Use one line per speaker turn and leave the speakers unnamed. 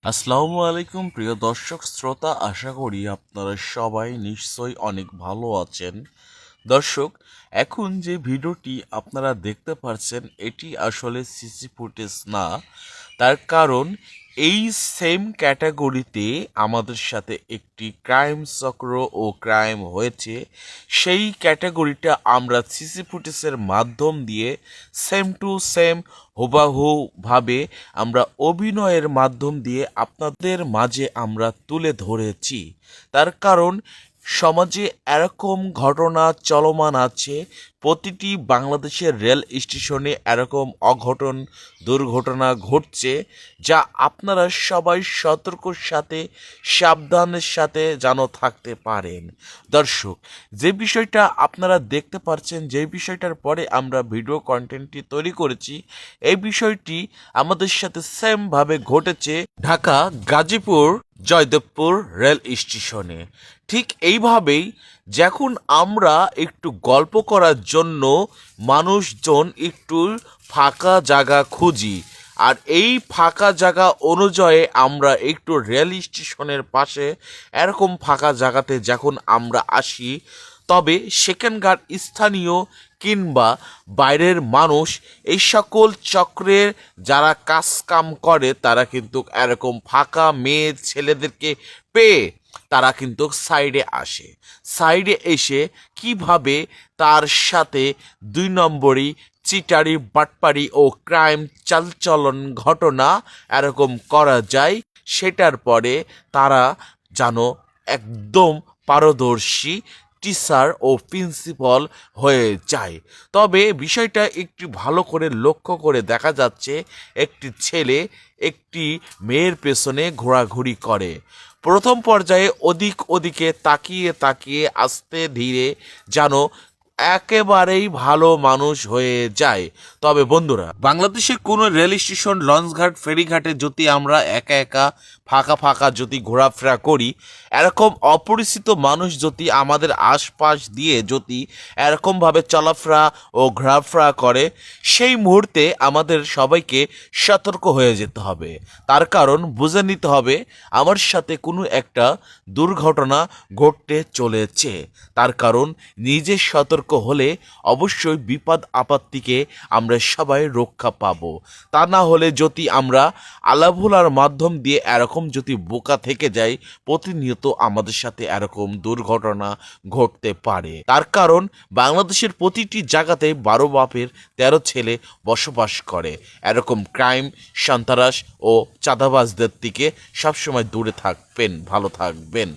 আসসালামু আলাইকুম প্রিয় দর্শক শ্রোতা, আশা করি আপনারা সবাই নিশ্চয়ই অনেক ভালো আছেন। দর্শক, এখন যে ভিডিওটি আপনারা দেখতে পাচ্ছেন এটি আসলে সিসি ফুটেজ না। তার কারণ এই সেম ক্যাটাগরিতে আমাদের সাথে একটি ক্রাইম চক্র ও ক্রাইম হয়েছে। সেই ক্যাটাগরিটা আমরা সিসি ফুটেজের মাধ্যম দিয়ে সেম টু সেম হুবাহু ভাবে আমরা অভিনয়ের মাধ্যম দিয়ে আপনাদের মাঝে আমরা তুলে ধরেছি। তার কারণ সমাজে এরকম ঘটনা চলমান আছে, প্রতিটি বাংলাদেশের রেল স্টেশনে এরকম অঘটন দুর্ঘটনা ঘটছে, যা আপনারা সবাই সতর্কর সাথে সাবধানের সাথে যেন থাকতে পারেন। দর্শক, যে বিষয়টা আপনারা দেখতে পাচ্ছেন, যে বিষয়টার পরে আমরা ভিডিও কন্টেন্টটি তৈরি করেছি, এই বিষয়টি আমাদের সাথে সেমভাবে ঘটেছে ঢাকা গাজীপুর জয়দেবপুর রেল স্টেশনে। ঠিক এইভাবেই যখন আমরা একটু গল্প করার জন্য মানুষজন একটু ফাঁকা জায়গা খুঁজি, আর এই ফাঁকা জায়গা অনুযায়ী আমরা একটু রেল স্টেশনের পাশে এরকম ফাঁকা জায়গাতে যখন আমরা আসি, তবে সেখানকার স্থানীয় কিংবা বাইরের মানুষ এই সকল চক্রের যারা কাজ কাম করে তারা কিন্তু এরকম ফাঁকা মেয়ে ছেলেদেরকে পেয়ে তারা কিন্তু সাইডে আসে। সাইডে এসে কিভাবে তার সাথে দুই নম্বরই চিটারি বাটপারি ও ক্রাইম চালচলন ঘটনা এরকম করা যায়, সেটার পরে তারা যেন একদম পারদর্শী টিচার ও প্রিন্সিপাল হয়ে যায়। তবে বিষয়টা একটু ভালো করে লক্ষ্য করে দেখা যাচ্ছে, একটি ছেলে একটি মেয়ের পেছনে ঘোরাঘুরি করে। প্রথম পর্যায়ে ওদিকে তাকিয়ে তাকিয়ে আস্তে ধীরে যেন একেবারেই ভালো মানুষ হয়ে যায়। তবে বন্ধুরা, বাংলাদেশের কোনো রেল স্টেশন, লঞ্চঘাট, ফেরিঘাটে যদি আমরা একা একা ফাঁকা ফাঁকা যদি ঘোরাফেরা করি, এরকম অপরিচিত মানুষ যদি আমাদের আশপাশ দিয়ে যদি এরকমভাবে চলাফেরা ও ঘোরাফেরা করে, সেই মুহূর্তে আমাদের সবাইকে সতর্ক হয়ে যেতে হবে। তার কারণ বুঝে নিতে হবে আমার সাথে কোনো একটা দুর্ঘটনা ঘটতে চলেছে। তার কারণ নিজে সতর্ক হলে অবশ্যই বিপদ আপদ থেকে আমরা সবাই রক্ষা পাবো। তা না হলে যদি আমরা আলাভোলার মাধ্যম দিয়ে এরকম যদি বোকা থেকে যাই, প্রতিনিয়ত আমাদের সাথে এরকম দুর্ঘটনা ঘটতে পারে। তার কারণ বাংলাদেশের প্রতিটি জায়গাতে 12 বাপের 13 ছেলে বসবাস করে। এরকম ক্রাইম, সন্ত্রাস ও চাঁদাবাজদের থেকে সবসময় দূরে থাকবেন, ভালো থাকবেন।